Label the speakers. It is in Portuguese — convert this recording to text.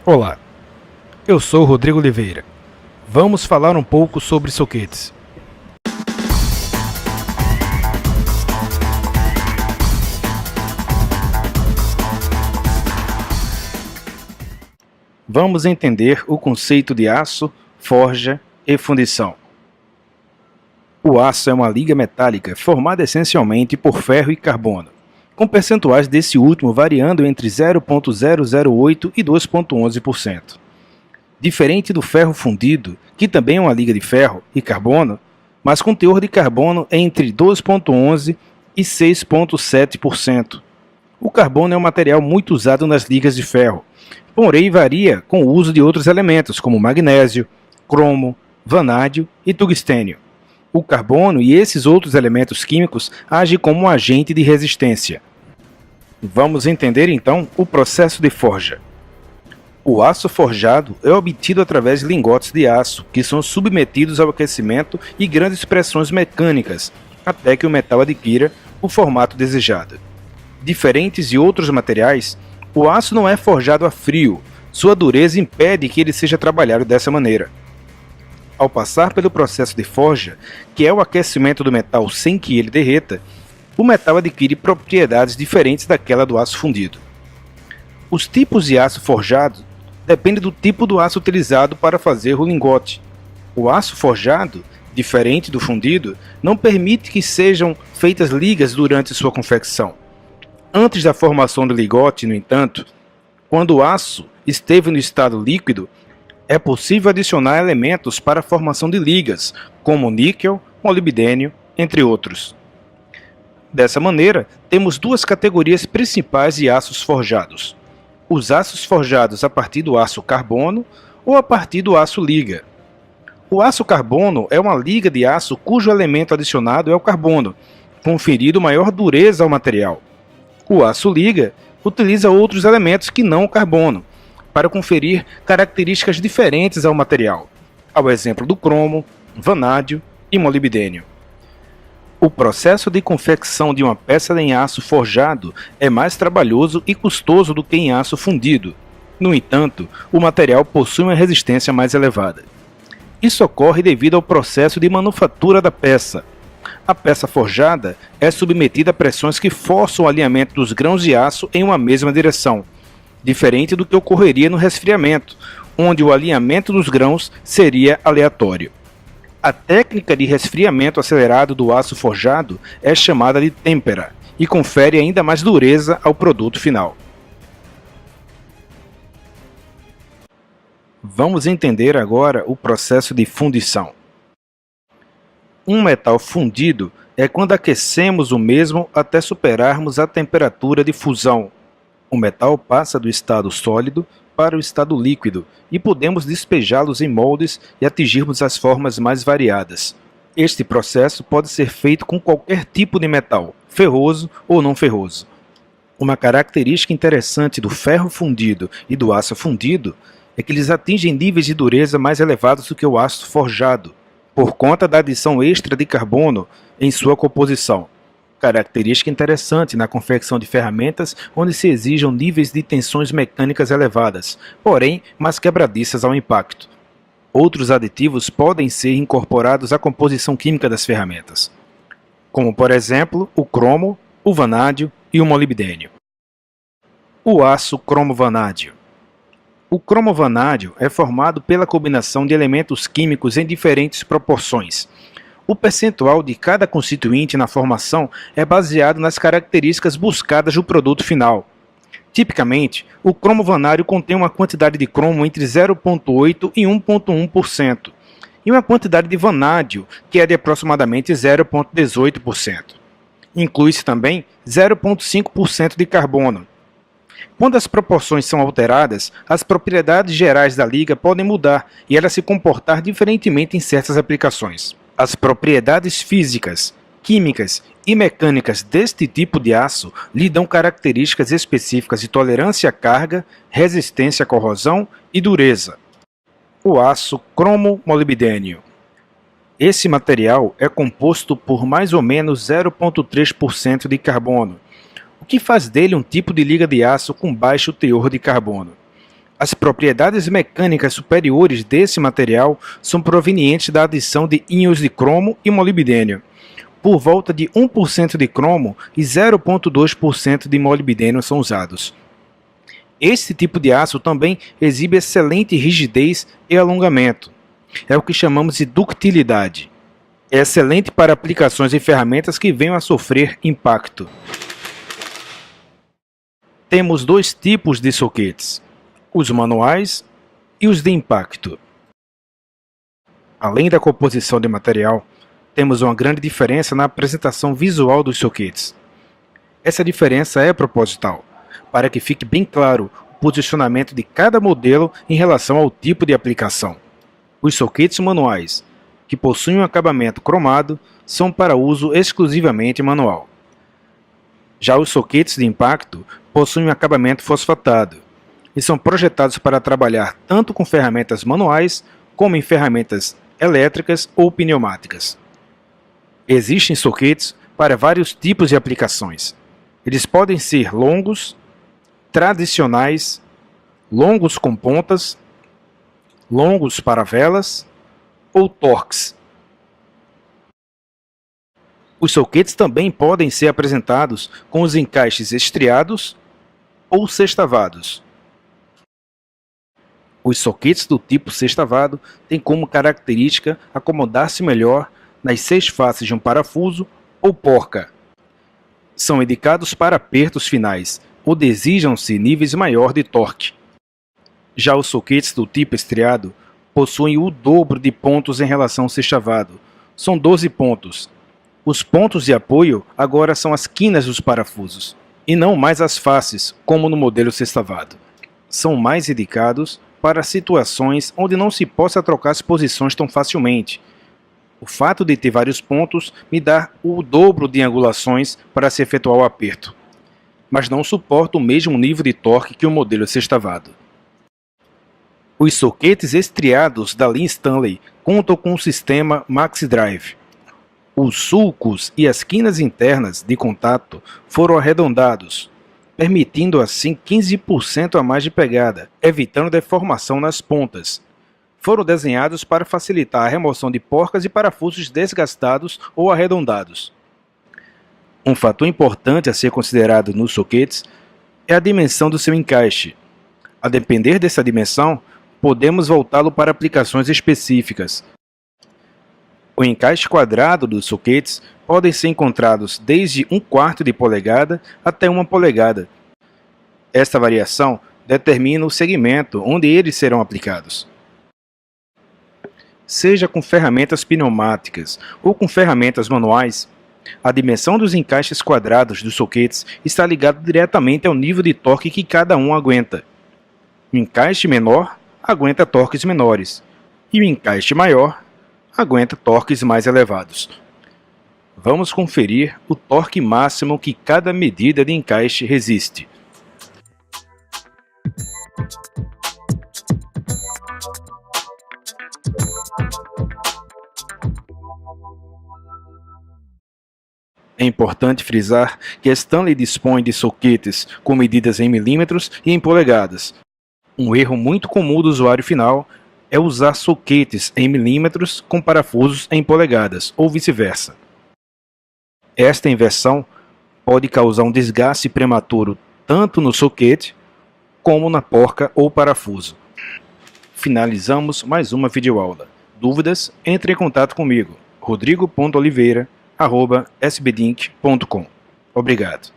Speaker 1: Olá, eu sou o Rodrigo Oliveira. Vamos falar um pouco sobre soquetes. Vamos entender o conceito de aço, forja e fundição. O aço é uma liga metálica formada essencialmente por ferro e carbono, com percentuais desse último variando entre 0,008 e 2,11%. Diferente do ferro fundido, que também é uma liga de ferro e carbono, mas com teor de carbono entre 2,11% e 6,7%. O carbono é um material muito usado nas ligas de ferro, porém varia com o uso de outros elementos como magnésio, cromo, vanádio e tungstênio. O carbono e esses outros elementos químicos agem como um agente de resistência. Vamos entender então o processo de forja. O aço forjado é obtido através de lingotes de aço, que são submetidos ao aquecimento e grandes pressões mecânicas, até que o metal adquira o formato desejado. Diferentes de outros materiais, o aço não é forjado a frio, sua dureza impede que ele seja trabalhado dessa maneira. Ao passar pelo processo de forja, que é o aquecimento do metal sem que ele derreta, o metal adquire propriedades diferentes daquela do aço fundido. Os tipos de aço forjado dependem do tipo do aço utilizado para fazer o lingote. O aço forjado, diferente do fundido, não permite que sejam feitas ligas durante sua confecção. Antes da formação do lingote, no entanto, quando o aço esteve no estado líquido, é possível adicionar elementos para a formação de ligas, como níquel, molibdênio, entre outros. Dessa maneira, temos duas categorias principais de aços forjados: os aços forjados a partir do aço carbono ou a partir do aço liga. O aço carbono é uma liga de aço cujo elemento adicionado é o carbono, conferindo maior dureza ao material. O aço liga utiliza outros elementos que não o carbono, para conferir características diferentes ao material, ao exemplo do cromo, vanádio e molibdênio. O processo de confecção de uma peça em aço forjado é mais trabalhoso e custoso do que em aço fundido. No entanto, o material possui uma resistência mais elevada. Isso ocorre devido ao processo de manufatura da peça. A peça forjada é submetida a pressões que forçam o alinhamento dos grãos de aço em uma mesma direção, diferente do que ocorreria no resfriamento, onde o alinhamento dos grãos seria aleatório. A técnica de resfriamento acelerado do aço forjado é chamada de têmpera e confere ainda mais dureza ao produto final. Vamos entender agora o processo de fundição. Um metal fundido é quando aquecemos o mesmo até superarmos a temperatura de fusão. O metal passa do estado sólido para o estado líquido e podemos despejá-los em moldes e atingirmos as formas mais variadas. Este processo pode ser feito com qualquer tipo de metal, ferroso ou não ferroso. Uma característica interessante do ferro fundido e do aço fundido é que eles atingem níveis de dureza mais elevados do que o aço forjado, por conta da adição extra de carbono em sua composição. Característica interessante na confecção de ferramentas onde se exijam níveis de tensões mecânicas elevadas, porém mais quebradiças ao impacto. Outros aditivos podem ser incorporados à composição química das ferramentas, como por exemplo o cromo, o vanádio e o molibdênio. O aço cromo-vanádio. O cromo-vanádio é formado pela combinação de elementos químicos em diferentes proporções. O percentual de cada constituinte na formação é baseado nas características buscadas no produto final. Tipicamente, o cromo-vanádio contém uma quantidade de cromo entre 0,8% e 1,1%, e uma quantidade de vanádio que é de aproximadamente 0,18%. Inclui-se também 0,5% de carbono. Quando as proporções são alteradas, as propriedades gerais da liga podem mudar e ela se comportar diferentemente em certas aplicações. As propriedades físicas, químicas e mecânicas deste tipo de aço lhe dão características específicas de tolerância à carga, resistência à corrosão e dureza. O aço cromo-molibdênio. Esse material é composto por mais ou menos 0,3% de carbono, o que faz dele um tipo de liga de aço com baixo teor de carbono. As propriedades mecânicas superiores desse material são provenientes da adição de íons de cromo e molibdênio, por volta de 1% de cromo e 0,2% de molibdênio são usados. Esse tipo de aço também exibe excelente rigidez e alongamento. É o que chamamos de ductilidade. É excelente para aplicações em ferramentas que venham a sofrer impacto. Temos dois tipos de soquetes, os manuais e os de impacto. Além da composição de material, temos uma grande diferença na apresentação visual dos soquetes. Essa diferença é proposital, para que fique bem claro o posicionamento de cada modelo em relação ao tipo de aplicação. Os soquetes manuais, que possuem um acabamento cromado, são para uso exclusivamente manual. Já os soquetes de impacto possuem um acabamento fosfatado e são projetados para trabalhar tanto com ferramentas manuais como em ferramentas elétricas ou pneumáticas. Existem soquetes para vários tipos de aplicações. Eles podem ser longos, tradicionais, longos com pontas, longos para velas ou torques. Os soquetes também podem ser apresentados com os encaixes estriados ou sextavados. Os soquetes do tipo sextavado têm como característica acomodar-se melhor nas 6 faces de um parafuso ou porca. São indicados para apertos finais, onde exijam-se níveis maior de torque. Já os soquetes do tipo estriado possuem o dobro de pontos em relação ao sextavado. São 12 pontos. Os pontos de apoio agora são as quinas dos parafusos, e não mais as faces, como no modelo sextavado. São mais indicados para situações onde não se possa trocar as posições tão facilmente. O fato de ter vários pontos me dá o dobro de angulações para se efetuar o aperto, mas não suporta o mesmo nível de torque que o modelo sextavado. Os soquetes estriados da linha Stanley contam com o sistema MaxiDrive. Os sulcos e as quinas internas de contato foram arredondados, permitindo assim 15% a mais de pegada, evitando deformação nas pontas. Foram desenhados para facilitar a remoção de porcas e parafusos desgastados ou arredondados. Um fator importante a ser considerado nos soquetes é a dimensão do seu encaixe. A depender dessa dimensão, podemos voltá-lo para aplicações específicas. O encaixe quadrado dos soquetes podem ser encontrados desde 1/4 de polegada até 1 polegada. Esta variação determina o segmento onde eles serão aplicados. Seja com ferramentas pneumáticas ou com ferramentas manuais, a dimensão dos encaixes quadrados dos soquetes está ligada diretamente ao nível de torque que cada um aguenta. O encaixe menor aguenta torques menores, e o encaixe maior aguenta torques mais elevados. Vamos conferir o torque máximo que cada medida de encaixe resiste. É importante frisar que a Stanley dispõe de soquetes com medidas em milímetros e em polegadas. Um erro muito comum do usuário final é usar soquetes em milímetros com parafusos em polegadas, ou vice-versa. Esta inversão pode causar um desgaste prematuro tanto no soquete como na porca ou parafuso. Finalizamos mais uma videoaula. Dúvidas? Entre em contato comigo, rodrigo.oliveira@sbdinc.com. Obrigado.